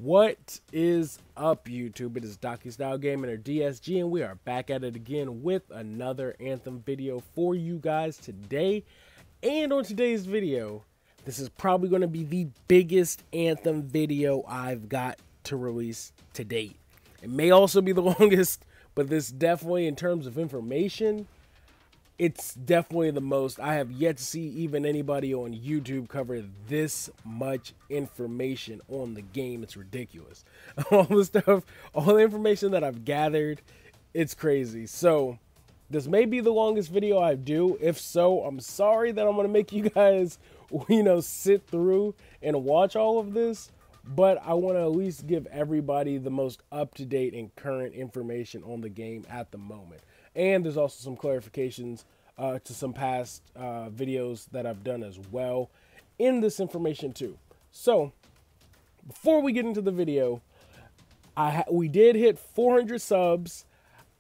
What is up, YouTube? It is Docky Style Gaming, or DSG, and we are back at it again with another Anthem video for you guys today. And on today's video, this is probably going to be the biggest Anthem video I've got to release to date. It may also be the longest, but this definitely, in terms of information, it's definitely the most. I have yet to see even anybody on YouTube cover this much information on the game. It's ridiculous. All the stuff, all the information that I've gathered, it's crazy. So this may be the longest video I do. If so, I'm sorry that I'm going to make you guys, sit through and watch all of this. But I want to at least give everybody the most up-to-date and current information on the game at the moment. And there's also some clarifications to some past videos that I've done as well in this information too. So before we get into the video, we did hit 400 subs.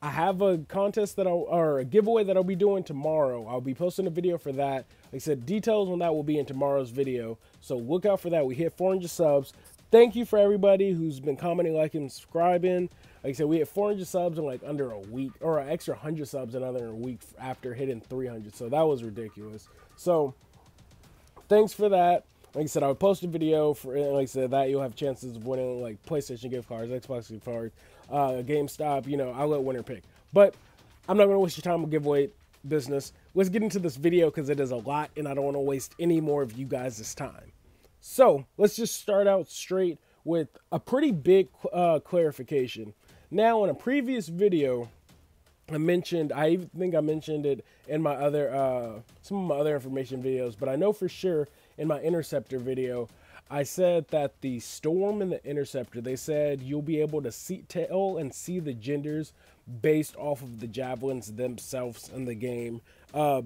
I have a contest or a giveaway that I'll be doing tomorrow. I'll be posting a video for that. Like I said, details on that will be in tomorrow's video. So look out for that. We hit 400 subs. Thank you for everybody who's been commenting, liking, and subscribing. Like I said, we hit 400 subs in like under a week, or an extra 100 subs in under a week after hitting 300. So that was ridiculous. So thanks for that. Like I said, I'll post a video for, like I said, that you'll have chances of winning like PlayStation gift cards, Xbox gift cards, GameStop, I'll let winner pick. But I'm not going to waste your time with giveaway business. Let's get into this video because it is a lot and I don't want to waste any more of you guys' time. So let's just start out straight with a pretty big clarification. Now, in a previous video, I think I mentioned it in my other, some of my other information videos, but I know for sure in my Interceptor video, I said that the Storm and the Interceptor, they said you'll be able to tell and see the genders based off of the Javelins themselves in the game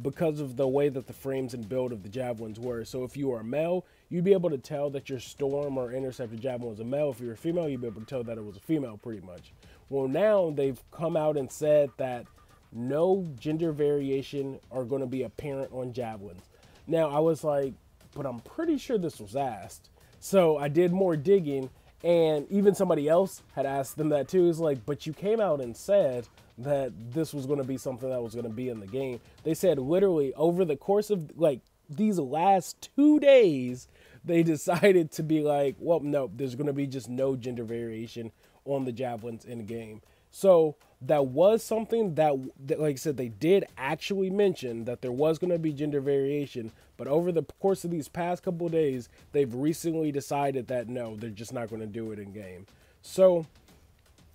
because of the way that the frames and build of the Javelins were. So if you are a male, you'd be able to tell that your Storm or Interceptor Javelin was a male. If you're a female, you'd be able to tell that it was a female pretty much. Well, now they've come out and said that no gender variation are going to be apparent on Javelins. Now, I was like, but I'm pretty sure this was asked. So I did more digging, and even somebody else had asked them that too. It's like, but you came out and said that this was going to be something that was going to be in the game. They said literally over the course of like these last 2 days, they decided to be like, well, no, there's going to be just no gender variation on the Javelins in the game. So that was something that, like I said, they did actually mention that there was going to be gender variation, but over the course of these past couple of days, they've recently decided that no, they're just not going to do it in game. So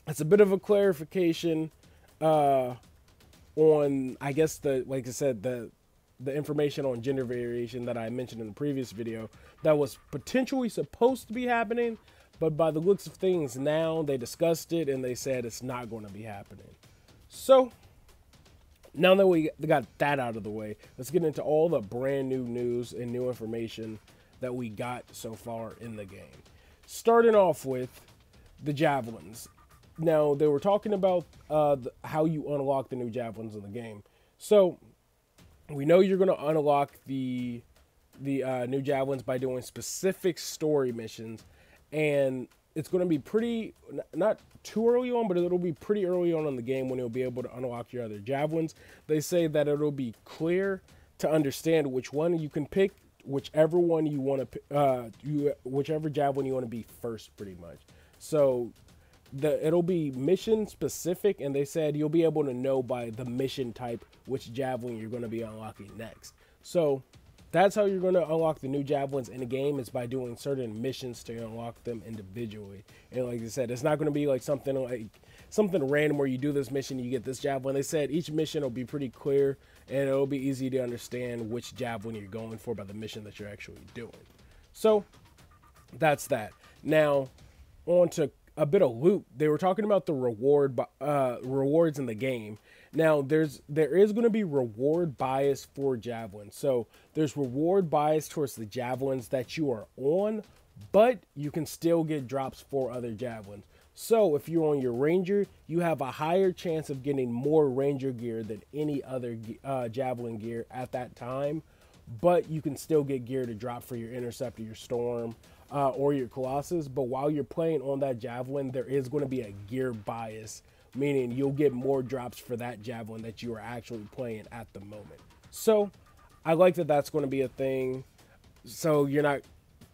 it's a bit of a clarification on, I guess, like I said, the information on gender variation that I mentioned in the previous video that was potentially supposed to be happening. But by the looks of things now, they discussed it and they said it's not going to be happening. So now that we got that out of the way, let's get into all the brand new news and new information that we got so far in the game. Starting off with the Javelins. Now, they were talking about how you unlock the new Javelins in the game. So we know you're going to unlock the new Javelins by doing specific story missions. And it's going to be pretty, not too early on, but it'll be pretty early on in the game when you'll be able to unlock your other Javelins. They say that it'll be clear to understand which one you can pick, whichever one you want to, whichever Javelin you want to be first, pretty much. So it'll be mission specific, and they said you'll be able to know by the mission type which Javelin you're going to be unlocking next. So that's how you're going to unlock the new Javelins in the game, is by doing certain missions to unlock them individually. And like I said, it's not going to be like something random where you do this mission, you get this Javelin. They said each mission will be pretty clear, and it'll be easy to understand which Javelin you're going for by the mission that you're actually doing. So that's that. Now, on to a bit of loot. They were talking about the rewards in the game. Now, there is going to be reward bias for Javelins. So there's reward bias towards the Javelins that you are on, but you can still get drops for other Javelins. So if you're on your Ranger, you have a higher chance of getting more Ranger gear than any other Javelin gear at that time, but you can still get gear to drop for your Interceptor, your Storm, or your Colossus. But while you're playing on that Javelin, there is going to be a gear bias, meaning you'll get more drops for that Javelin that you are actually playing at the moment. So I like that that's going to be a thing. So you're not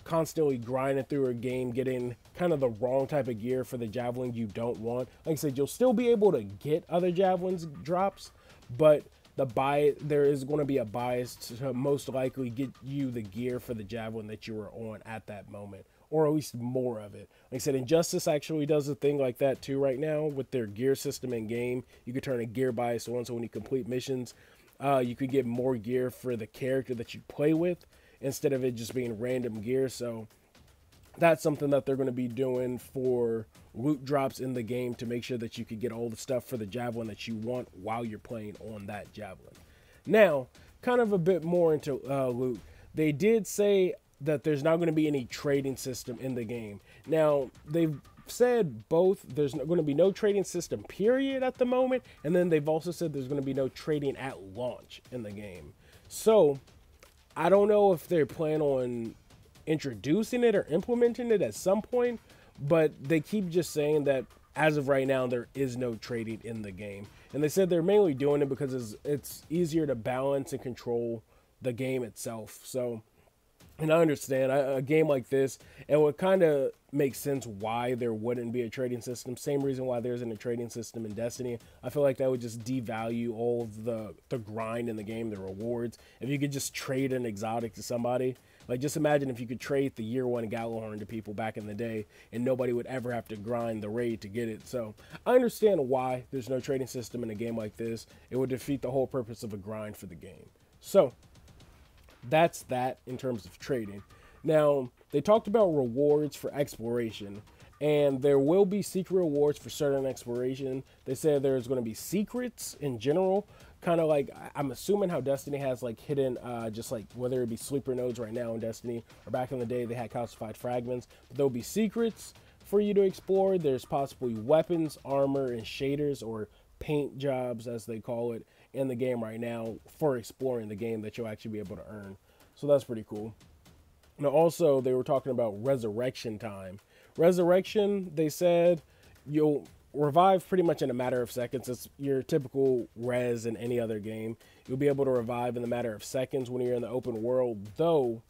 constantly grinding through a game getting kind of the wrong type of gear for the Javelin you don't want. Like I said, you'll still be able to get other Javelins drops, but there is going to be a bias to most likely get you the gear for the Javelin that you were on at that moment, or at least more of it. Like I said, Injustice actually does a thing like that too right now with their gear system in game. You could turn a gear bias on, so when you complete missions, you could get more gear for the character that you play with, instead of it just being random gear. So that's something that they're going to be doing for loot drops in the game to make sure that you can get all the stuff for the Javelin that you want while you're playing on that Javelin. Now, kind of a bit more into loot. They did say that there's not going to be any trading system in the game. Now, they've said both. There's going to be no trading system, period, at the moment. And then they've also said there's going to be no trading at launch in the game. So I don't know if they're planning on introducing it or implementing it at some point, but they keep just saying that as of right now, there is no trading in the game. And they said they're mainly doing it because it's easier to balance and control the game itself. So, and I understand a game like this, it would kind of make sense why there wouldn't be a trading system. Same reason why there isn't a trading system in Destiny. I feel like that would just devalue all of the grind in the game, the rewards. If you could just trade an exotic to somebody, like just imagine if you could trade the year 1 Gallahorn to people back in the day and nobody would ever have to grind the raid to get it. So I understand why there's no trading system in a game like this. It would defeat the whole purpose of a grind for the game. So that's that in terms of trading. Now, they talked about rewards for exploration, and there will be secret rewards for certain exploration. They said there's going to be secrets in general, kind of like, I'm assuming how Destiny has like hidden, just like whether it be sleeper nodes right now in Destiny, or back in the day they had calcified fragments. But there'll be secrets for you to explore. There's possibly weapons, armor, and shaders, or paint jobs as they call it, in the game right now for exploring the game that you'll actually be able to earn. So that's pretty cool. Now also, they were talking about resurrection time. Resurrection, they said you'll revive pretty much in a matter of seconds. It's your typical res in any other game. You'll be able to revive in a matter of seconds when you're in the open world, though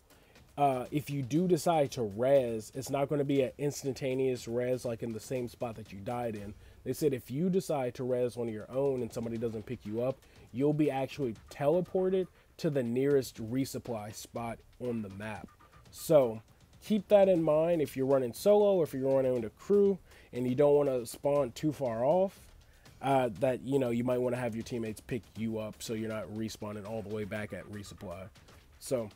if you do decide to res, it's not going to be an instantaneous res like in the same spot that you died in. They said if you decide to res on your own and somebody doesn't pick you up, you'll be actually teleported to the nearest resupply spot on the map. So keep that in mind if you're running solo, or if you're running with a crew and you don't want to spawn too far off, that, you know, you might want to have your teammates pick you up so you're not respawning all the way back at resupply. So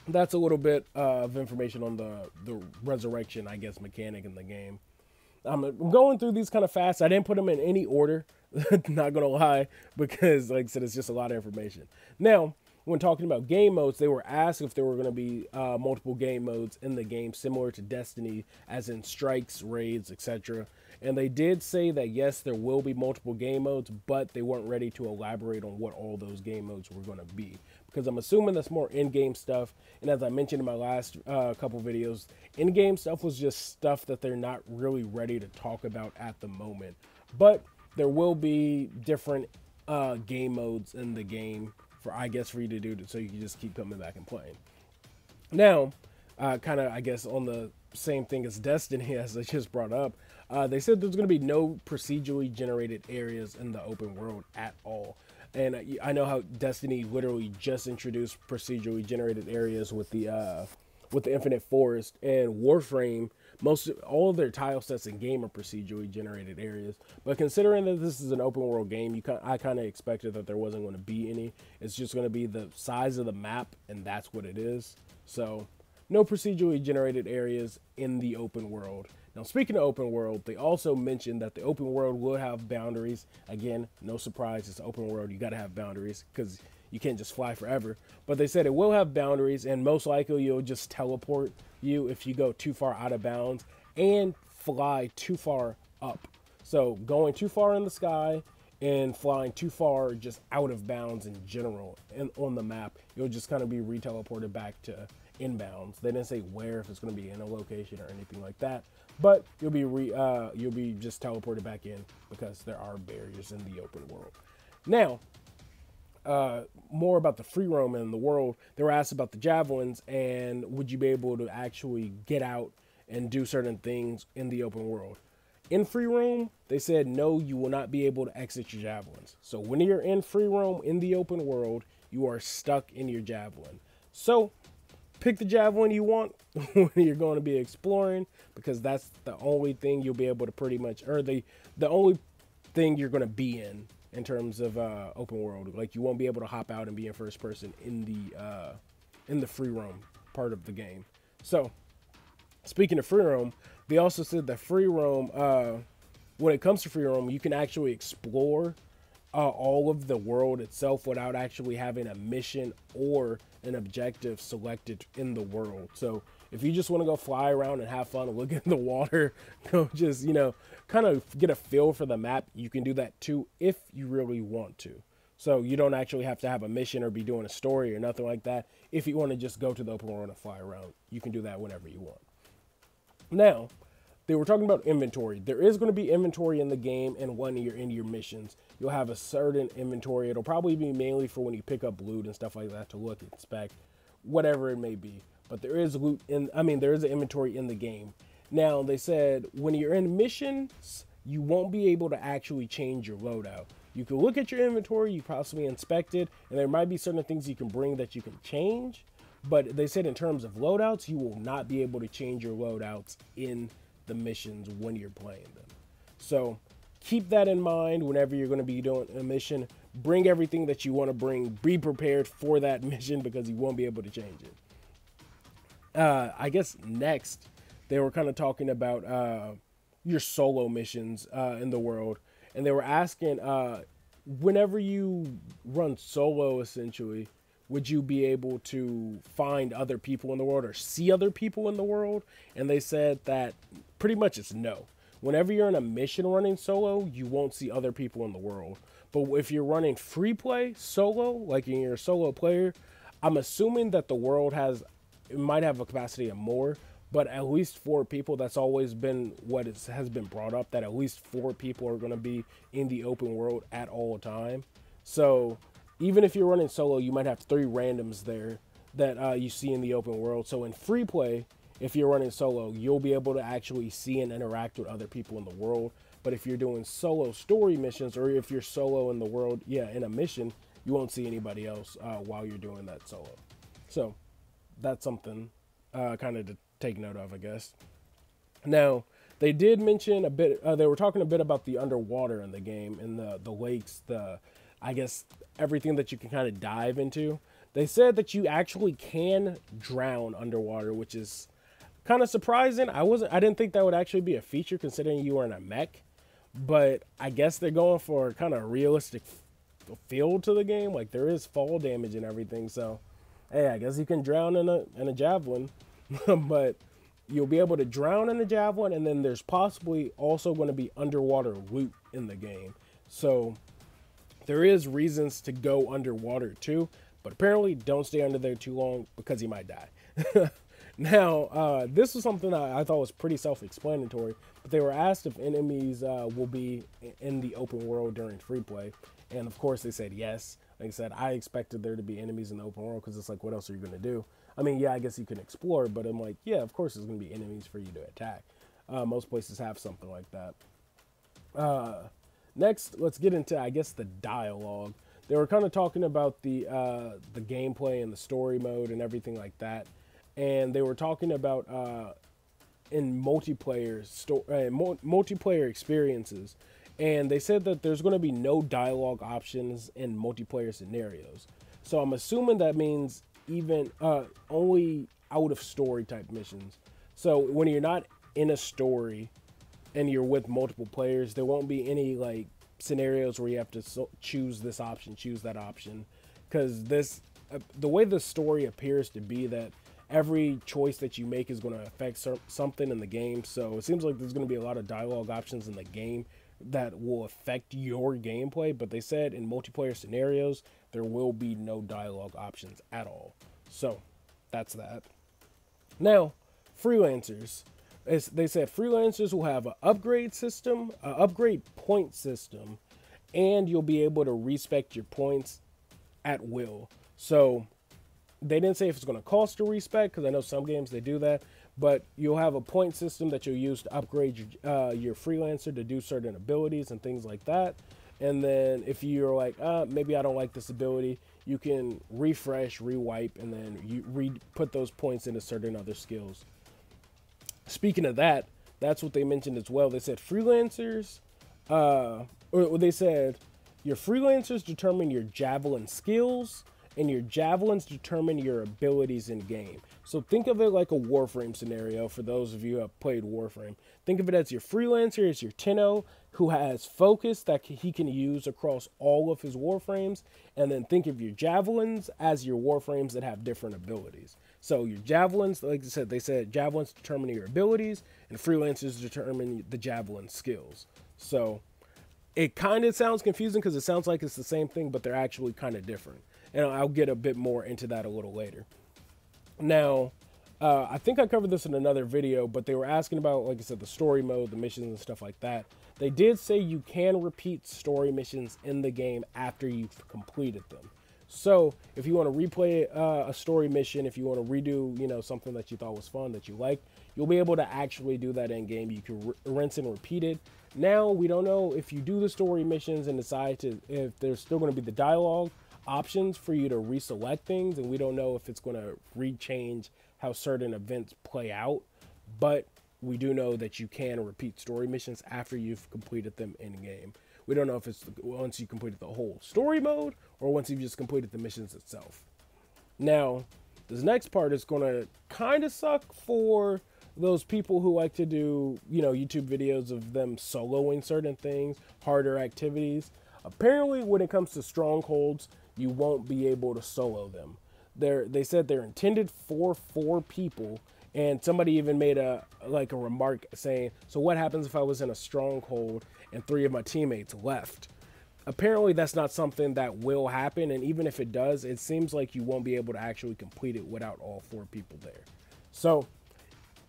that's a little bit of information on the resurrection, I guess, mechanic in the game. I'm going through these kind of fast. I didn't put them in any order, not gonna lie, because like I said, it's just a lot of information. Now, when talking about game modes, they were asked if there were going to be multiple game modes in the game, similar to Destiny, as in strikes, raids, etc. And they did say that yes, there will be multiple game modes, but they weren't ready to elaborate on what all those game modes were going to be, because I'm assuming that's more in-game stuff. And as I mentioned in my last couple videos, in-game stuff was just stuff that they're not really ready to talk about at the moment. But there will be different game modes in the game for, I guess, for you to do, so you can just keep coming back and playing. Now, kind of, I guess, on the same thing as Destiny, as I just brought up, they said there's going to be no procedurally generated areas in the open world at all. And I know how Destiny literally just introduced procedurally generated areas with the Infinite Forest, and Warframe. All of their tile sets in game are procedurally generated areas. But considering that this is an open world game, I kind of expected that there wasn't going to be any. It's just going to be the size of the map, and that's what it is. So no procedurally generated areas in the open world. Now, speaking of open world, they also mentioned that the open world will have boundaries. Again, no surprise, it's open world. You got to have boundaries because you can't just fly forever. But they said it will have boundaries, and most likely you'll just teleport you if you go too far out of bounds and fly too far up. So going too far in the sky and flying too far just out of bounds in general and on the map, you'll just kind of be re-teleported back to inbounds. They didn't say where, if it's going to be in a location or anything like that. But you'll be just teleported back in because there are barriers in the open world. Now, more about the free roam in the world. They were asked about the javelins and would you be able to actually get out and do certain things in the open world. In free roam, they said no, you will not be able to exit your javelins. So when you're in free roam in the open world, you are stuck in your javelin. So pick the javelin you want when you're going to be exploring, because that's the only thing you'll be able to pretty much, or the only thing you're going to be in terms of open world. Like you won't be able to hop out and be in first person in the free roam part of the game. So speaking of free roam, they also said that free roam, when it comes to free roam, you can actually explore all of the world itself without actually having a mission or an objective selected in the world. So if you just want to go fly around and have fun and look at the water, go just, you know, kind of get a feel for the map, you can do that too if you really want to. So you don't actually have to have a mission or be doing a story or nothing like that. If you want to just go to the open world and fly around, you can do that whenever you want. Now, they were talking about inventory. There is going to be inventory in the game, and when you're in your missions, you'll have a certain inventory. It'll probably be mainly for when you pick up loot and stuff like that to look, inspect, whatever it may be. But there is loot there is an inventory in the game. Now, they said when you're in missions, you won't be able to actually change your loadout. You can look at your inventory, you possibly inspect it, and there might be certain things you can bring that you can change. But they said in terms of loadouts, you will not be able to change your loadouts in the missions when you're playing them. So keep that in mind whenever you're going to be doing a mission. Bring everything that you want to bring. Be prepared for that mission because you won't be able to change it. I guess next, they were kind of talking about your solo missions in the world. And they were asking, whenever you run solo, essentially, would you be able to find other people in the world or see other people in the world? And they said that pretty much it's no. Whenever you're in a mission running solo, you won't see other people in the world. But if you're running free play solo, like you're a solo player, I'm assuming that the world it might have a capacity of more, but at least 4 people. That's always been what has been brought up, that at least 4 people are going to be in the open world at all time. So even if you're running solo, you might have 3 randoms there that you see in the open world. So in free play, if you're running solo, you'll be able to actually see and interact with other people in the world. But if you're doing solo story missions, or if you're solo in the world, in a mission, you won't see anybody else while you're doing that solo. So that's something kind of to take note of, I guess. Now, they did mention a bit, they were talking a bit about the underwater in the game, and the lakes, I guess everything that you can kind of dive into. They said that you actually can drown underwater, which is kind of surprising. I didn't think that would actually be a feature considering you were in a mech, but I guess they're going for kind of realistic feel to the game. Like there is fall damage and everything, so hey, I guess you can drown in a javelin, but you'll be able to drown in a javelin, and then there's possibly also going to be underwater loot in the game. So there is reasons to go underwater too, but apparently don't stay under there too long because you might die. Now, this was something I thought was pretty self-explanatory, but they were asked if enemies will be in the open world during free play, and of course they said yes. Like I said, I expected there to be enemies in the open world because it's like, what else are you going to do? I mean, yeah, I guess you can explore, but I'm like, yeah, of course there's going to be enemies for you to attack. Most places have something like that. Next, let's get into, I guess, the dialogue. They were kind of talking about the gameplay and the story mode and everything like that. And they were talking about in multiplayer experiences. And they said that there's going to be no dialogue options in multiplayer scenarios. So I'm assuming that means even only out of story type missions. So when you're not in a story and you're with multiple players, there won't be any like scenarios where you have to choose this option, choose that option, because the way the story appears to be that every choice that you make is going to affect something in the game. So it seems like there's going to be a lot of dialogue options in the game that will affect your gameplay, but they said in multiplayer scenarios there will be no dialogue options at all. So that's that. Now, freelancers. They said freelancers will have an upgrade system, an upgrade point system, and you'll be able to respec your points at will. So they didn't say if it's going to cost to respec, because I know some games they do that, but you'll have a point system that you'll use to upgrade your freelancer to do certain abilities and things like that. And then if you're like, maybe I don't like this ability, you can refresh, rewipe, and then you put those points into certain other skills. Speaking of that, that's what they mentioned as well. They said freelancers, or they said your freelancers determine your javelin skills, and your javelins determine your abilities in game. So think of it like a Warframe scenario for those of you who have played Warframe. Think of it as your freelancer is your Tenno who has focus that he can use across all of his Warframes, and then think of your javelins as your Warframes that have different abilities. So your javelins, like I said, they said javelins determine your abilities, and freelancers determine the javelin skills. So it kind of sounds confusing because it sounds like it's the same thing, but they're actually kind of different. And I'll get a bit more into that a little later. Now, I think I covered this in another video, but they were asking about, like I said, the story mode, the missions and stuff like that. They did say you can repeat story missions in the game after you've completed them. So if you want to replay a story mission, if you want to redo, you know, something that you thought was fun, that you liked, you'll be able to actually do that in game. You can rinse and repeat it. Now, we don't know if you do the story missions and decide to, if there's still going to be the dialogue options for you to reselect things, and we don't know if it's going to rechange how certain events play out, but we do know that you can repeat story missions after you've completed them in game. We don't know if it's once you completed the whole story mode or once you've just completed the missions itself. Now, this next part is going to kind of suck for those people who like to do, you know, YouTube videos of them soloing certain things, harder activities. Apparently, when it comes to Strongholds, you won't be able to solo them. They said they're intended for 4 people, and somebody even made a remark saying, so what happens if I was in a Stronghold and 3 of my teammates left? Apparently that's not something that will happen, and even if it does, it seems like you won't be able to actually complete it without all 4 people there. So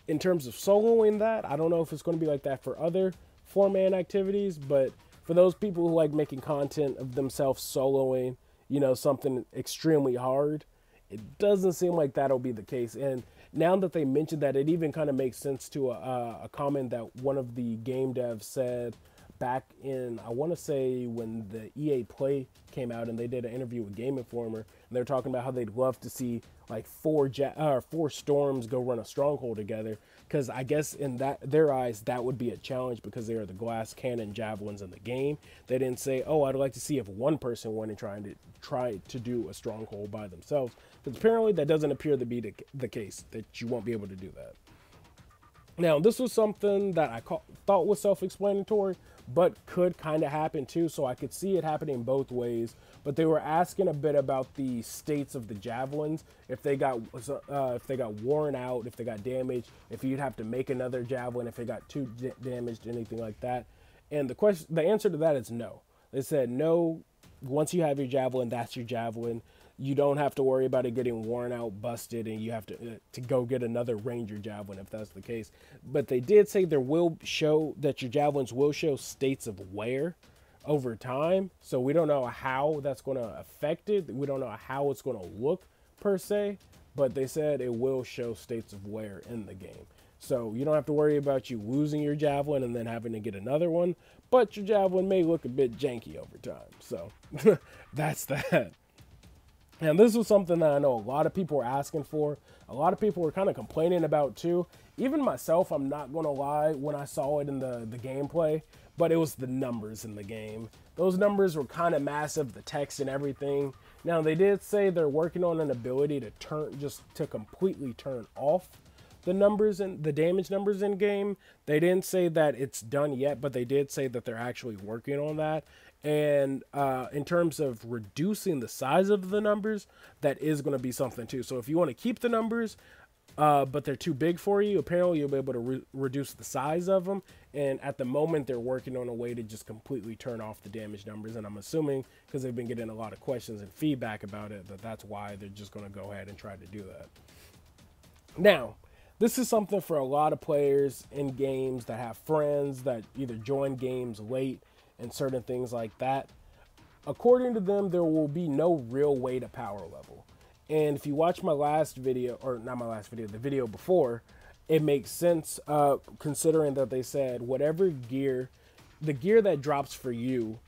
in terms of soloing that, I don't know if it's going to be like that for other 4-man activities, but for those people who like making content of themselves soloing, you know, something extremely hard, it doesn't seem like that'll be the case. And now that they mentioned that, it even kind of makes sense to a comment that one of the game devs said back in, I want to say when the EA Play came out and they did an interview with Game Informer, and they're talking about how they'd love to see like 4 storms go run a stronghold together, because I guess in their eyes that would be a challenge because they are the glass cannon javelins in the game. They didn't say, oh, I'd like to see if one person went and try to do a stronghold by themselves, because apparently that doesn't appear to be the case, that you won't be able to do that. Now, this was something that I thought was self-explanatory, but could kind of happen too, so I could see it happening both ways. But they were asking a bit about the states of the javelins, if they got worn out, if they got damaged, if you'd have to make another javelin, if it got too damaged, anything like that. And the answer to that is no. They said no. Once you have your javelin, that's your javelin. You don't have to worry about it getting worn out, busted, and you have to go get another Ranger javelin if that's the case. But they did say there will show that your javelins will show states of wear over time. So we don't know how that's going to affect it. We don't know how it's going to look per se, but they said it will show states of wear in the game. So you don't have to worry about you losing your javelin and then having to get another one, but your javelin may look a bit janky over time. So that's that. And this was something that I know a lot of people were asking for. A lot of people were kind of complaining about too. Even myself, I'm not going to lie, when I saw it in the gameplay, but it was the numbers in the game. Those numbers were kind of massive, the text and everything. Now, they did say they're working on an ability to completely turn off the numbers and the damage numbers in game. They didn't say that it's done yet, but they did say that they're actually working on that. And in terms of reducing the size of the numbers, that is going to be something too. So if you want to keep the numbers, but they're too big for you, apparently you'll be able to reduce the size of them. And at the moment, they're working on a way to just completely turn off the damage numbers. And I'm assuming, because they've been getting a lot of questions and feedback about it, that that's why they're just going to go ahead and try to do that. Now, this is something for a lot of players in games that have friends that either join games late and certain things like that. According to them, there will be no real way to power level. And if you watch my last video, or not my last video, the video before, it makes sense considering that they said whatever gear, the gear that drops for you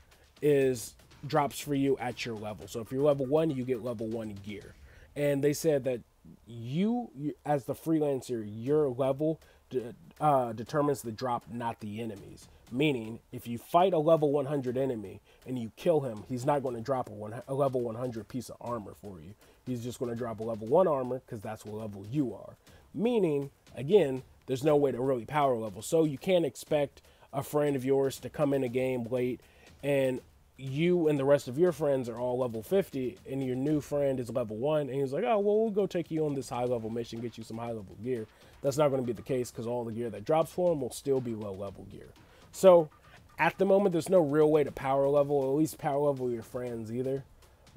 drops for you at your level. So if you're level 1, you get level 1 gear. And they said that you as the freelancer, your level determines the drop, not the enemies. Meaning, if you fight a level 100 enemy and you kill him, he's not going to drop a level 100 piece of armor for you. He's just going to drop a level 1 armor because that's what level you are. Meaning, again, there's no way to really power level. So you can't expect a friend of yours to come in a game late and you and the rest of your friends are all level 50 and your new friend is level 1 and he's like, oh, well, we'll go take you on this high level mission, get you some high level gear. That's not going to be the case because all the gear that drops for him will still be low level gear. So at the moment, there's no real way to power level, or at least power level your friends either.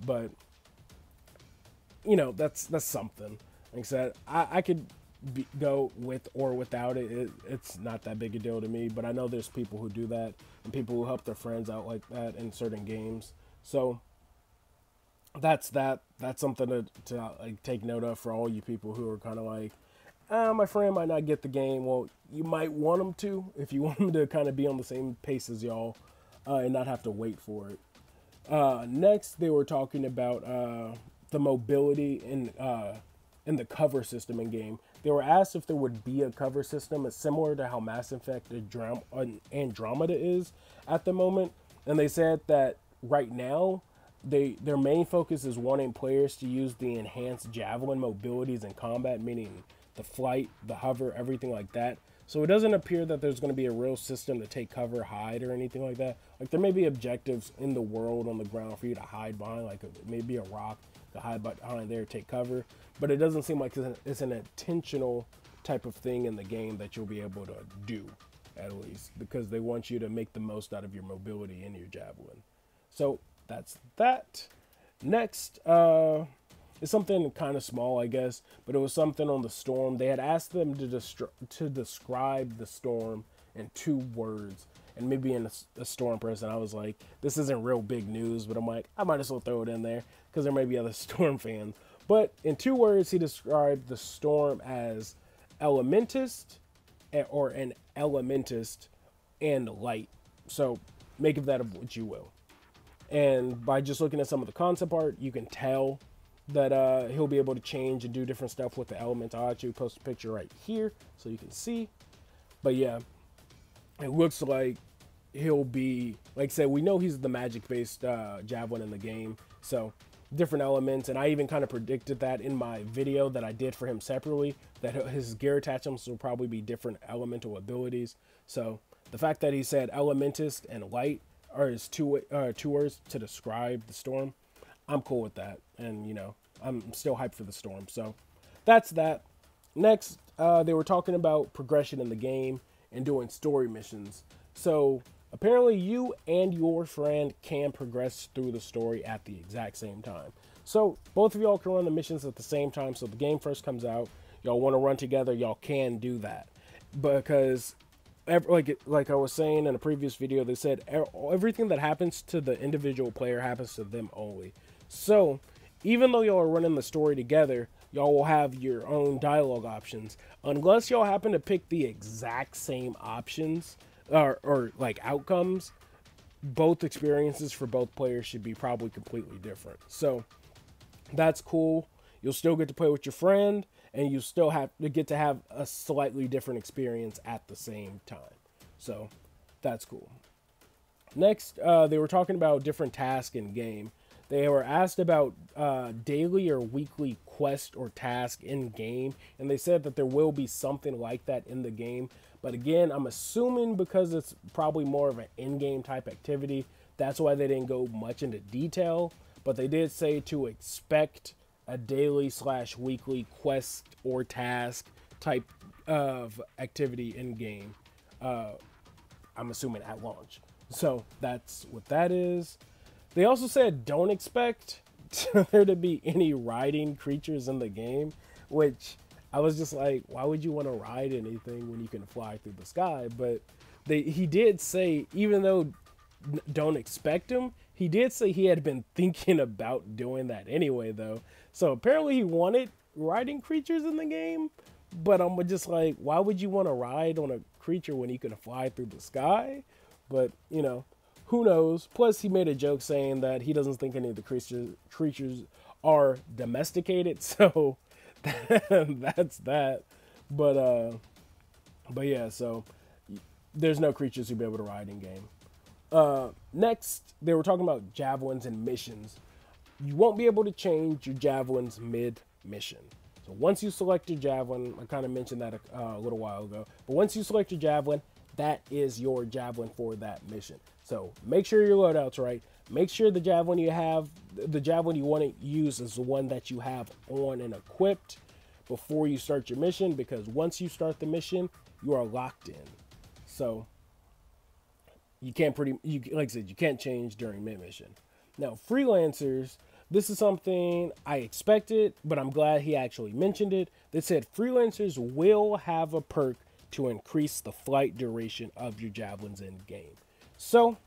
But, you know, that's something. Like I said, I could go with or without it. It's not that big a deal to me, but I know there's people who do that and people who help their friends out like that in certain games. So that's something to like take note of for all you people who are kind of like, my friend might not get the game. Well, you might want them to if you want them to kind of be on the same pace as y'all and not have to wait for it. Next, they were talking about the mobility in the cover system in game. They were asked if there would be a cover system similar to how Mass Effect Andromeda is at the moment, and they said that right now their main focus is wanting players to use the enhanced Javelin mobilities in combat, meaning the flight, the hover, everything like that. So it doesn't appear that there's going to be a real system to take cover, hide, or anything like that. Like there may be objectives in the world on the ground for you to hide behind, like maybe a rock to hide behind there, take cover. But it doesn't seem like it's an intentional type of thing in the game that you'll be able to do, at least, because they want you to make the most out of your mobility in your Javelin. So that's that. Next, it's something kind of small, I guess, but it was something on the storm. They had asked them to describe the storm in 2 words. And me being a storm person, I was like, this isn't real big news, but I'm like, I might as well throw it in there because there may be other storm fans. But in 2 words, he described the storm as elementist, or an elementist and light. So make of that of what you will. And by just looking at some of the concept art, you can tell that he'll be able to change and do different stuff with the elements. I'll actually post a picture right here so you can see. But yeah, it looks like he'll be, like I said, we know he's the magic-based Javelin in the game. So different elements, and I even kind of predicted that in my video that I did for him separately, that his gear attachments will probably be different elemental abilities. So the fact that he said elementist and light are his two words to describe the storm, I'm cool with that. And, you know, I'm still hyped for the storm. So that's that. Next, they were talking about progression in the game and doing story missions. So apparently you and your friend can progress through the story at the exact same time. So both of y'all can run the missions at the same time. So the game first comes out, y'all want to run together, y'all can do that. Because like I was saying in a previous video, they said everything that happens to the individual player happens to them only. So even though y'all are running the story together, y'all will have your own dialogue options. Unless y'all happen to pick the exact same options or like outcomes, both experiences for both players should be probably completely different. So that's cool. You'll still get to play with your friend, and you still have to get to have a slightly different experience at the same time. So that's cool. Next, they were talking about different tasks in game. They were asked about daily or weekly quest or task in game, and they said that there will be something like that in the game. But again, I'm assuming because it's probably more of an in-game type activity, that's why they didn't go much into detail. But they did say to expect a daily / weekly quest or task type of activity in game. I'm assuming at launch. So that's what that is. They also said don't expect there to be any riding creatures in the game, which I was just like, why would you want to ride anything when you can fly through the sky? But he did say, even though don't expect him, he did say he had been thinking about doing that anyway, though. So apparently he wanted riding creatures in the game, but I'm just like, why would you want to ride on a creature when you can fly through the sky? But, you know, who knows? Plus, he made a joke saying that he doesn't think any of the creatures are domesticated, so that's that. But yeah, so there's no creatures you'll be able to ride in game. Next, they were talking about javelins and missions. You won't be able to change your javelins mid-mission. So once you select your javelin, I kind of mentioned that a little while ago, but once you select your javelin, that is your javelin for that mission. So make sure your loadout's right. Make sure the javelin you have, the javelin you want to use is the one that you have on and equipped before you start your mission, because once you start the mission, you are locked in. So you can't like I said, you can't change during mid-mission. Now, freelancers, this is something I expected, but I'm glad he actually mentioned it. They said freelancers will have a perk to increase the flight duration of your javelins in game. So,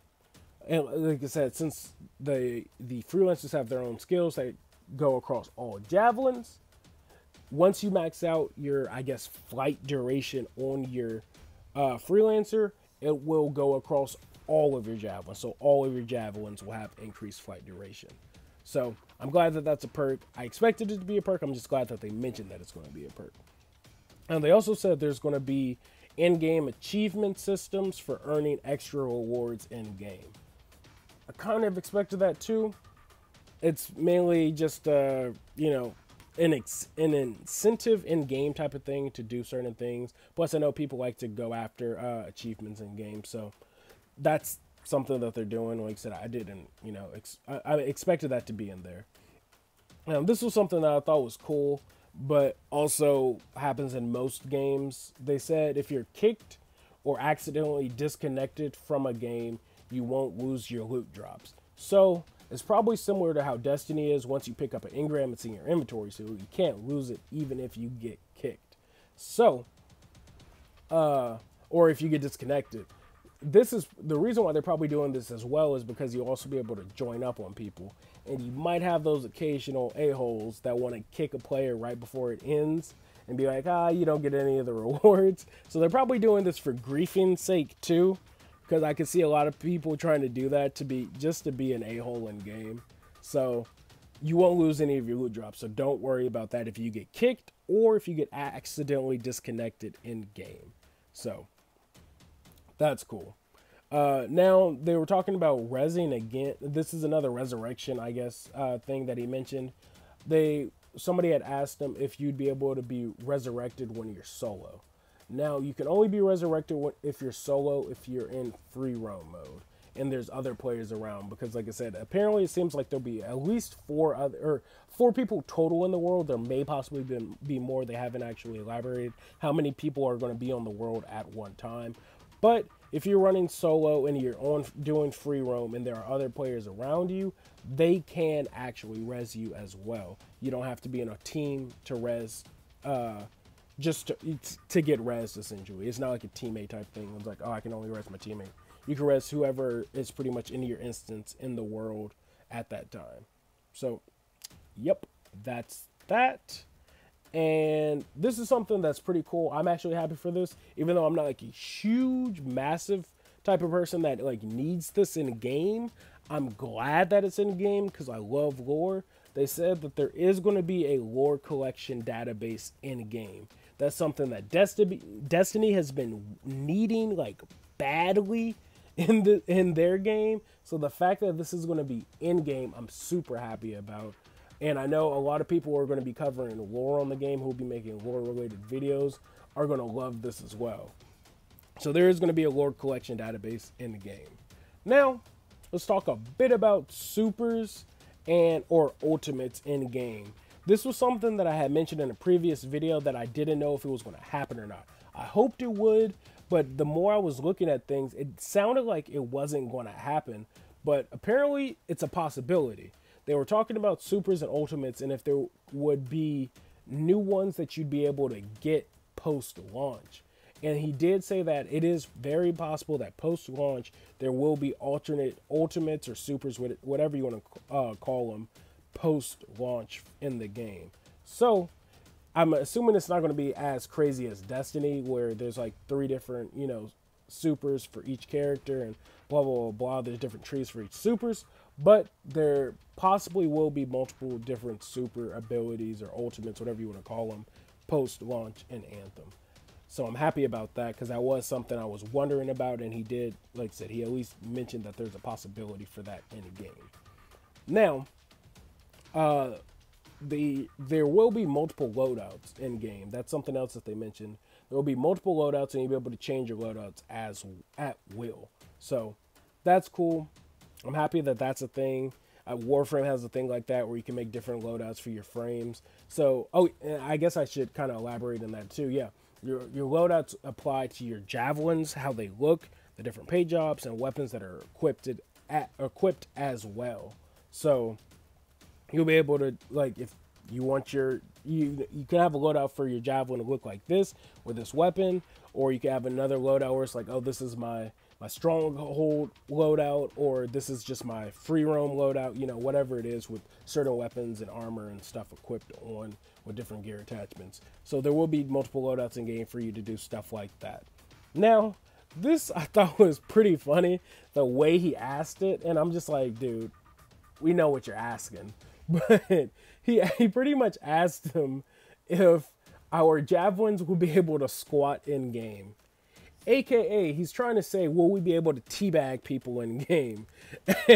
and like I said, since the freelancers have their own skills that go across all javelins, once you max out your, I guess, flight duration on your freelancer, it will go across all of your javelins. So all of your javelins will have increased flight duration. So I'm glad that that's a perk. I expected it to be a perk. I'm just glad that they mentioned that it's going to be a perk. And they also said there's going to be in-game achievement systems for earning extra rewards in-game. I kind of expected that too. It's mainly just, you know, an incentive in-game type of thing to do certain things. Plus, I know people like to go after achievements in-game, so that's something that they're doing. Like I said, I didn't, you know, I expected that to be in there. This was something that I thought was cool, but also happens in most games. They said if you're kicked or accidentally disconnected from a game, you won't lose your loot drops. So it's probably similar to how Destiny is. Once you pick up an engram, it's in your inventory, so you can't lose it even if you get kicked. So, or if you get disconnected. This is the reason why they're probably doing this as well, is because you'll also be able to join up on people. And you might have those occasional a-holes that want to kick a player right before it ends and be like, you don't get any of the rewards. So they're probably doing this for griefing's sake too, because I can see a lot of people trying to do that just to be an a-hole in game. So you won't lose any of your loot drops. So don't worry about that if you get kicked or if you get accidentally disconnected in game. So that's cool. Now, they were talking about rezzing again. This is another resurrection, I guess, thing that he mentioned. Somebody had asked him if you'd be able to be resurrected when you're solo. Now, you can only be resurrected if you're solo, if you're in free roam mode, and there's other players around. Because, like I said, apparently it seems like there'll be at least four people total in the world. There may possibly be more. They haven't actually elaborated how many people are going to be on the world at one time. But if you're running solo and you're doing free roam and there are other players around you, they can actually res you as well. You don't have to be in a team to res, just to get res, essentially. It's not like a teammate type thing. It's like, I can only res my teammate. You can res whoever is pretty much in your instance in the world at that time. So, yep, that's that. And this is something that's pretty cool. I'm actually happy for this, even though I'm not like a huge, massive type of person that like needs this in game. I'm glad that it's in game because I love lore. They said that there is going to be a lore collection database in game. That's something that Destiny has been needing like badly in their game. So the fact that this is going to be in game, I'm super happy about. And I know a lot of people who are going to be covering lore on the game, who will be making lore-related videos, are going to love this as well. So there is going to be a lore collection database in the game. Now, let's talk a bit about supers or ultimates in game. This was something that I had mentioned in a previous video that I didn't know if it was going to happen or not. I hoped it would, but the more I was looking at things, it sounded like it wasn't going to happen. But apparently, it's a possibility. They were talking about supers and ultimates and if there would be new ones that you'd be able to get post launch. And he did say that it is very possible that post launch there will be alternate ultimates or supers, whatever you want to call them, post launch in the game. So I'm assuming it's not going to be as crazy as Destiny, where there's like 3 different, supers for each character and blah, blah, blah, blah. There's different trees for each supers, but there possibly will be multiple different super abilities or ultimates, whatever you want to call them, post launch in Anthem. So I'm happy about that, because that was something I was wondering about, and he did, like I said, he at least mentioned that there's a possibility for that in a game. Now, there will be multiple loadouts in game. That's something else that they mentioned. There will be multiple loadouts, and you'll be able to change your loadouts at will. So that's cool. I'm happy that that's a thing. Warframe has a thing like that where you can make different loadouts for your frames. So, I guess I should kind of elaborate on that too. Yeah, your loadouts apply to your javelins, how they look, the different pay jobs, and weapons that are equipped as well. So you'll be able to, like, if you want you can have a loadout for your javelin to look like this with this weapon, or you can have another loadout where it's like, oh, this is my stronghold loadout, or this is just my free roam loadout, whatever it is, with certain weapons and armor and stuff equipped on with different gear attachments. So there will be multiple loadouts in game for you to do stuff like that. Now, this I thought was pretty funny, the way he asked it, and I'm just like, dude, we know what you're asking. But he pretty much asked him if our javelins will be able to squat in game. AKA, he's trying to say, will we be able to teabag people in game?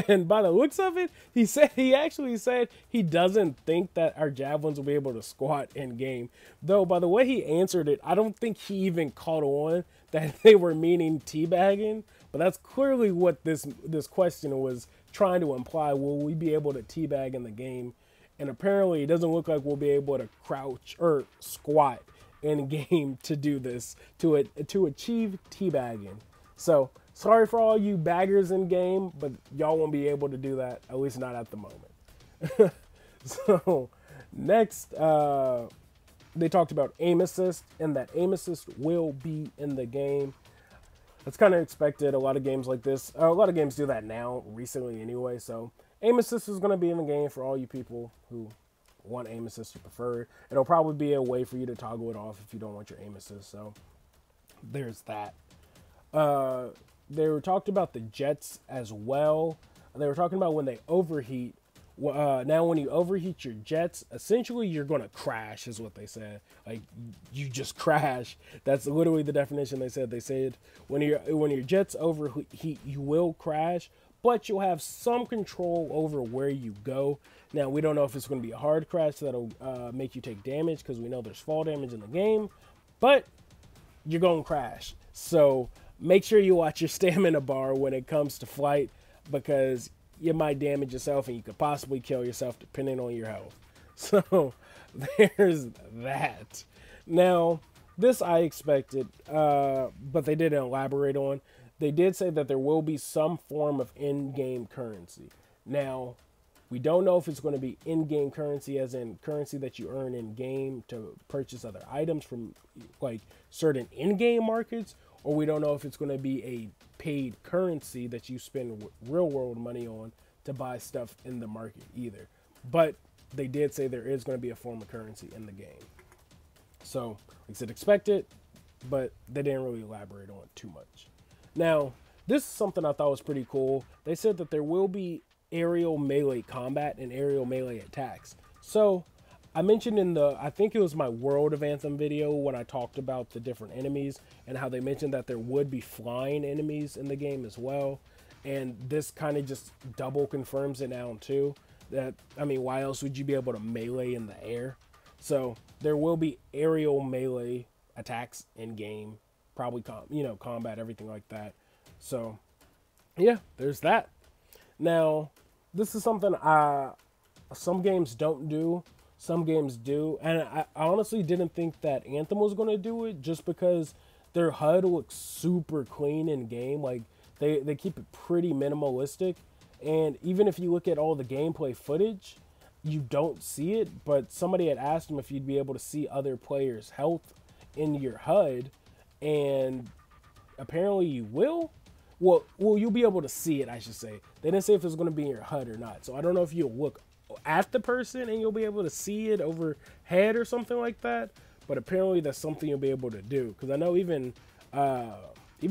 And by the looks of it, he actually said he doesn't think that our javelins will be able to squat in game. Though, by the way he answered it, I don't think he even caught on that they were meaning teabagging. But that's clearly what this question was trying to imply. Will we be able to teabag in the game? And apparently, it doesn't look like we'll be able to crouch or squat in game to do this, to achieve teabagging. So sorry for all you baggers in game, but y'all won't be able to do that, at least not at the moment. So next, they talked about aim assist, and that aim assist will be in the game. That's kind of expected. A lot of games like this, a lot of games do that now, recently anyway. So aim assist is going to be in the game for all you people who want aim assist or prefer it. It'll probably be a way for you to toggle it off if you don't want your aim assist. So there's that. They were talked about the jets as well. They were talking about when they overheat. Now, when you overheat your jets, essentially you're going to crash, is what they said. Like, you just crash. That's literally the definition they said. They said when your jets overheat, you will crash, but you'll have some control over where you go. Now, we don't know if it's going to be a hard crash that'll make you take damage, because we know there's fall damage in the game, but you're going to crash. So make sure you watch your stamina bar when it comes to flight, because you might damage yourself and you could possibly kill yourself depending on your health. So there's that. Now, this I expected, but they didn't elaborate on. They did say that there will be some form of in-game currency. Now, we don't know if it's going to be in-game currency, as in currency that you earn in-game to purchase other items from like certain in-game markets, or we don't know if it's going to be a paid currency that you spend real-world money on to buy stuff in the market either. But they did say there is going to be a form of currency in the game. So, like I said, expect it, but they didn't really elaborate on it too much. Now, this is something I thought was pretty cool. They said that there will be aerial melee combat and aerial melee attacks. So, I mentioned in I think it was my World of Anthem video when I talked about the different enemies and how they mentioned that there would be flying enemies in the game as well. And this kind of just double confirms it now too. That, I mean, why else would you be able to melee in the air? So there will be aerial melee attacks in game, probably combat, everything like that. So yeah, there's that. Now, this is something some games don't do. Some games do, and I honestly didn't think that Anthem was going to do it, just because their HUD looks super clean in game. Like, they keep it pretty minimalistic, and even if you look at all the gameplay footage, you don't see it, but somebody had asked him if you'd be able to see other players' health in your HUD, and apparently you will. Well, you'll be able to see it, I should say. They didn't say if it's going to be in your HUD or not, so I don't know if you'll look at the person and you'll be able to see it overhead or something like that. But apparently that's something you'll be able to do, because I know even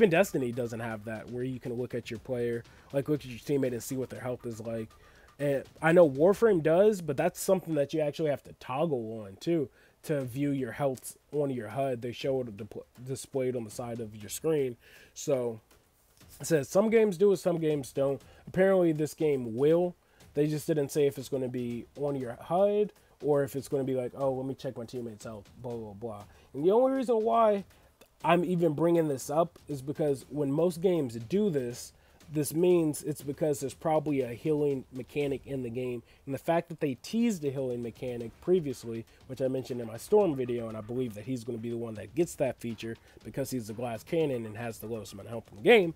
Destiny doesn't have that, where you can look at your player, like look at your teammate and see what their health is like. And I know Warframe does, but that's something that you actually have to toggle on too to view your health on your HUD. They show it displayed on the side of your screen. So it says some games do it, some games don't. Apparently this game will. They just didn't say if it's going to be on your HUD or if it's going to be like, oh, let me check my teammate's health, blah, blah, blah. And the only reason why I'm even bringing this up is because when most games do this, this means it's because there's probably a healing mechanic in the game. And the fact that they teased a healing mechanic previously, which I mentioned in my Storm video, and I believe that he's going to be the one that gets that feature because he's the glass cannon and has the lowest amount of health in the game,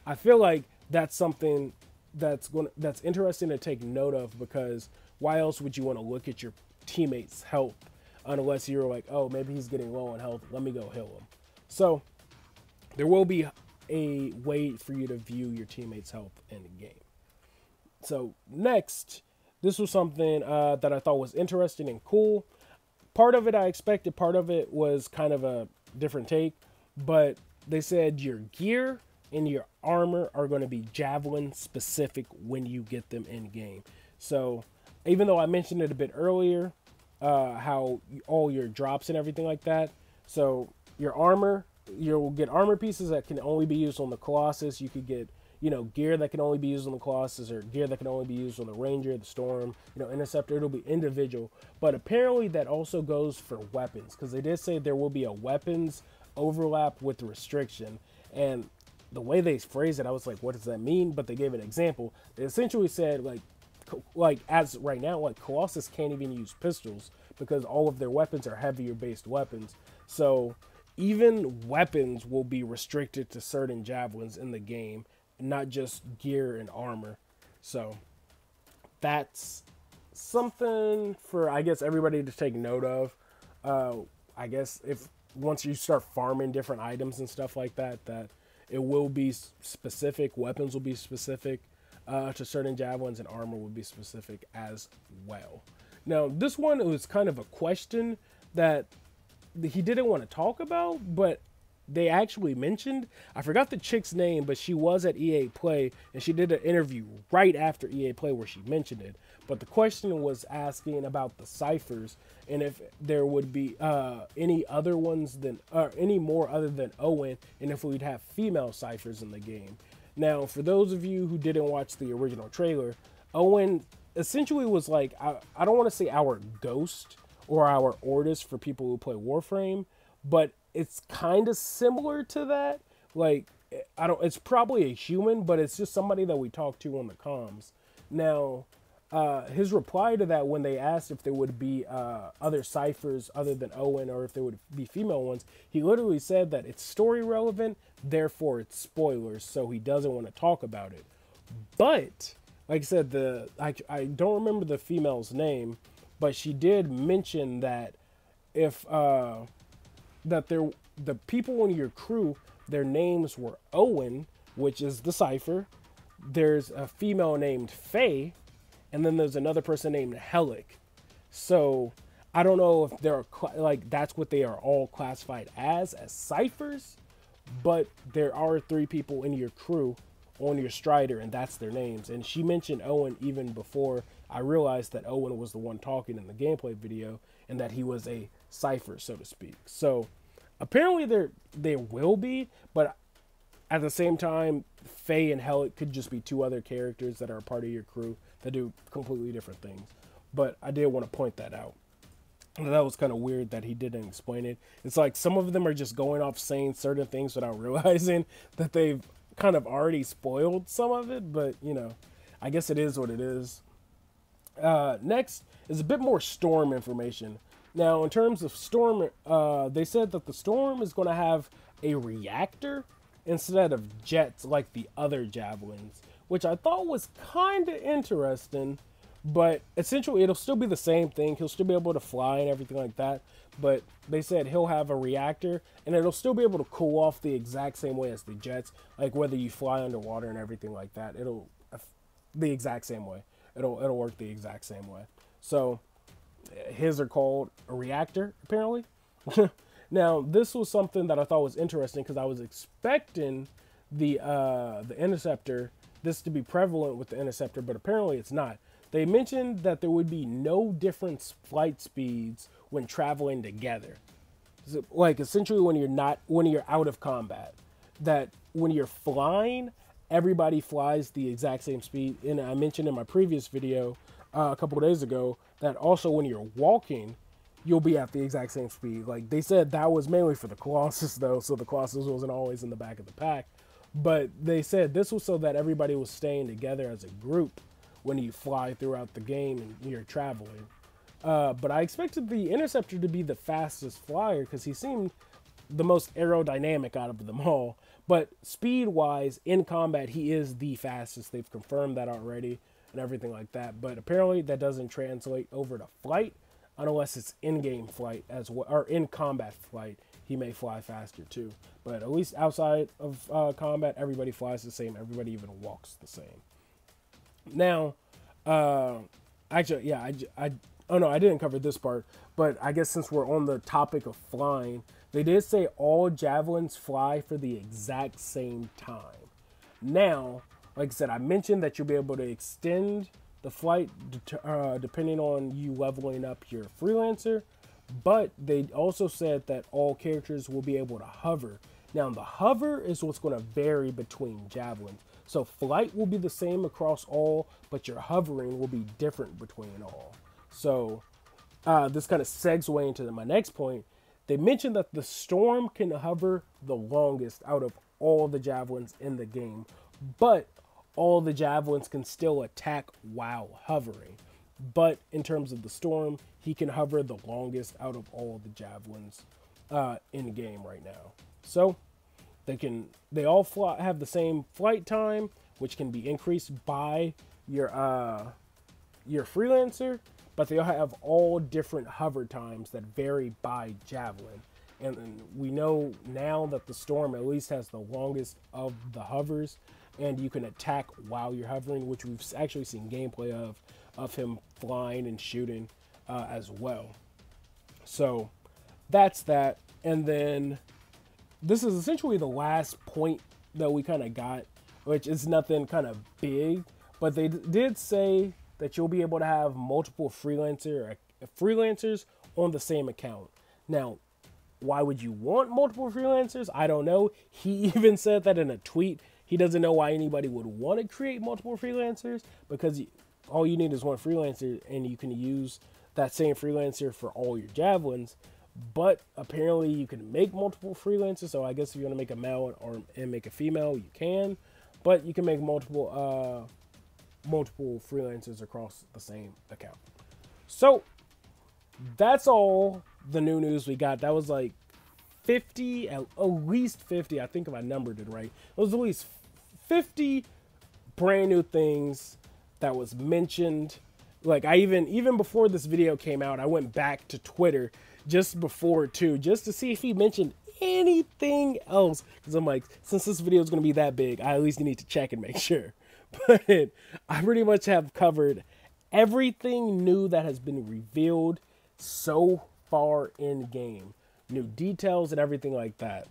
I feel like that's something that's interesting to take note of, because why else would you want to look at your teammate's health unless you're like, oh, maybe he's getting low on health, let me go heal him. So there will be a way for you to view your teammate's health in the game. So next, this was something that I thought was interesting and cool. Part of it I expected, part of it was kind of a different take, but they said your gear and your armor are going to be Javelin specific when you get them in game. So even though I mentioned it a bit earlier, how all your drops and everything like that, so your armor, you'll get armor pieces that can only be used on the Colossus. You could get, gear that can only be used on the Colossus, or gear that can only be used on the Ranger, the Storm, Interceptor. It'll be individual. But apparently that also goes for weapons, because they did say there will be a weapons overlap with the restriction. And the way they phrased it, I was like, what does that mean? But they gave an example. They essentially said, like as right now, like Colossus can't even use pistols because all of their weapons are heavier based weapons. So even weapons will be restricted to certain javelins in the game, not just gear and armor. So that's something for, I guess, everybody to take note of. I guess if once you start farming different items and stuff like that, that it will be specific. Weapons will be specific to certain javelins, and armor will be specific as well. Now, this one, it was kind of a question that he didn't want to talk about, but they actually mentioned. I forgot the chick's name, but she was at EA Play, and she did an interview right after EA Play where she mentioned it. But the question was asking about the ciphers, and if there would be any other ones than, any more other than Owen, and if we'd have female ciphers in the game. Now, for those of you who didn't watch the original trailer, Owen essentially was like, I don't want to say our ghost or our Ordis for people who play Warframe, but it's kind of similar to that. Like, it's probably a human, but it's just somebody that we talk to on the comms. Now, his reply to that, when they asked if there would be other ciphers other than Owen, or if there would be female ones, he literally said that it's story relevant, therefore it's spoilers, so he doesn't want to talk about it. But like I said, I don't remember the female's name, but she did mention that if the people in your crew, their names were Owen, which is the cipher. There's a female named Faye, and then there's another person named Helic. So I don't know if they're like that's what they are all classified as ciphers, but there are 3 people in your crew on your Strider, and that's their names. And she mentioned Owen even before I realized that Owen was the one talking in the gameplay video, and that he was a cipher, so to speak. So apparently there will be, but at the same time, Faye and Helic could just be 2 other characters that are a part of your crew that do completely different things. But I did want to point that out. And that was kind of weird that he didn't explain it. It's like some of them are just going off saying certain things without realizing that they've kind of already spoiled some of it, but I guess it is what it is. Next is a bit more Storm information. Now, in terms of Storm, they said that the Storm is going to have a reactor instead of jets like the other Javelins, which I thought was kind of interesting, But essentially, it'll still be the same thing. He'll still be able to fly and everything like that. But they said he'll have a reactor, and it'll still be able to cool off the exact same way as the jets. Like whether you fly underwater and everything like that, it'll the exact same way. It'll work the exact same way. So his are called a reactor, apparently. Now, this was something that I thought was interesting because I was expecting the interceptor, this to be prevalent with the interceptor, but apparently it's not. They mentioned that there would be no different flight speeds when traveling together. So, like essentially when you're out of combat, that when you're flying, everybody flies the exact same speed. And I mentioned in my previous video a couple of days ago that also when you're walking, you'll be at the exact same speed. Like they said that was mainly for the Colossus though, so the Colossus wasn't always in the back of the pack. But they said this was so that everybody was staying together as a group when you fly throughout the game and you're traveling. But I expected the Interceptor to be the fastest flyer because he seemed the most aerodynamic out of them all. But speed-wise, in combat, he is the fastest. They've confirmed that already and everything like that. But apparently that doesn't translate over to flight unless it's in-game flight as well, or in combat flight. He may fly faster too. But at least outside of combat, everybody flies the same. Everybody even walks the same. Now, actually, yeah, oh no, I didn't cover this part, but I guess since we're on the topic of flying, they did say all javelins fly for the exact same time. Now, like I said, I mentioned that you'll be able to extend the flight depending on you leveling up your Freelancer, but they also said that all characters will be able to hover. Now, the hover is what's going to vary between javelins. So flight will be the same across all, but your hovering will be different between all. So this kind of segues into my next point. They mentioned that the Storm can hover the longest out of all the javelins in the game, but all the javelins can still attack while hovering. But in terms of the Storm, he can hover the longest out of all the javelins in the game right now. So they all have the same flight time, which can be increased by your Freelancer, but they all have all different hover times that vary by javelin. And we know now that the Storm at least has the longest of the hovers, and you can attack while you're hovering, which we've actually seen gameplay of him flying and shooting as well. So that's that. And then this is essentially the last point that we kind of got, which is nothing kind of big, but they did say that you'll be able to have multiple freelancers on the same account. Now, why would you want multiple freelancers? I don't know. He even said that in a tweet. He doesn't know why anybody would want to create multiple freelancers, because all you need is one freelancer and you can use that same freelancer for all your javelins. But apparently you can make multiple freelancers. So I guess if you want to make a male and make a female, you can. But you can make multiple freelancers across the same account. So that's all the new news we got. That was like 50, at least 50. I think if I numbered it right, it was at least 50 brand new things that was mentioned. Like I even before this video came out, I went back to Twitter just before too, just to see if he mentioned anything else. Because I'm like, since this video is going to be that big, I at least need to check and make sure. But I pretty much have covered everything new that has been revealed so far in game. New details and everything like that.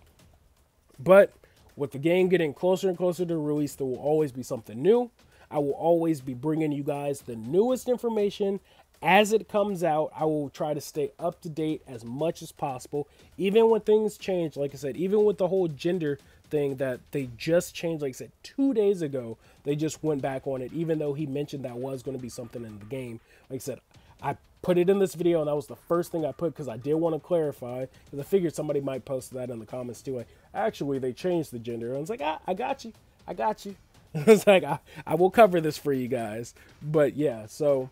But with the game getting closer and closer to release, there will always be something new. I will always be bringing you guys the newest information as it comes out. I will try to stay up to date as much as possible, even when things change. Like I said, even with the whole gender thing that they just changed, like I said, 2 days ago, they just went back on it, even though he mentioned that was going to be something in the game. Like I said, I put it in this video, and that was the first thing I put because I did want to clarify, because I figured somebody might post that in the comments too. Like, actually, they changed the gender. And I was like, I got you. I got you. It's like, I will cover this for you guys. But yeah, so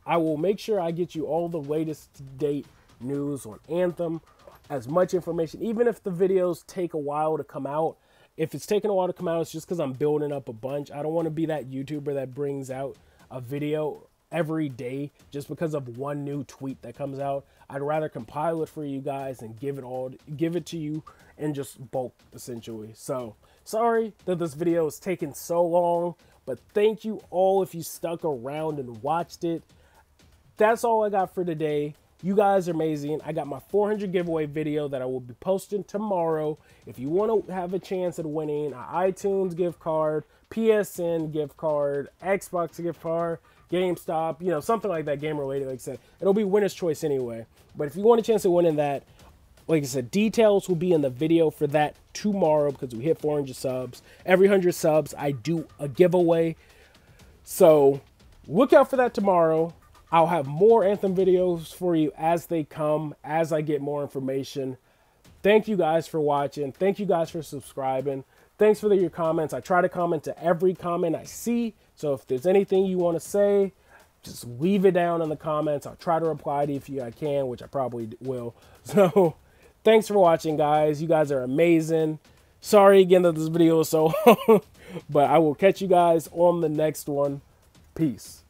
I will make sure I get you all the latest date news on Anthem, as much information, even if the videos take a while to come out. If it's taking a while to come out, it's just because I'm building up a bunch. I don't want to be that YouTuber that brings out a video every day just because of one new tweet that comes out. I'd rather compile it for you guys and give it to you in just bulk, essentially. So sorry that this video is taking so long, but thank you all if you stuck around and watched it. That's all I got for today. You guys are amazing. I got my 400 giveaway video that I will be posting tomorrow. If you want to have a chance at winning an iTunes gift card, PSN gift card, Xbox gift card, GameStop, you know, something like that, game related, like I said, it'll be winner's choice anyway. But if you want a chance at winning that, like I said, details will be in the video for that tomorrow because we hit 400 subs. Every 100 subs, I do a giveaway. So look out for that tomorrow. I'll have more Anthem videos for you as they come, as I get more information. Thank you guys for watching. Thank you guys for subscribing. Thanks for your comments. I try to comment to every comment I see. So if there's anything you want to say, just leave it down in the comments. I'll try to reply to you if I can, which I probably will. So thanks for watching, guys. You guys are amazing. Sorry again that this video was so long, but I will catch you guys on the next one. Peace.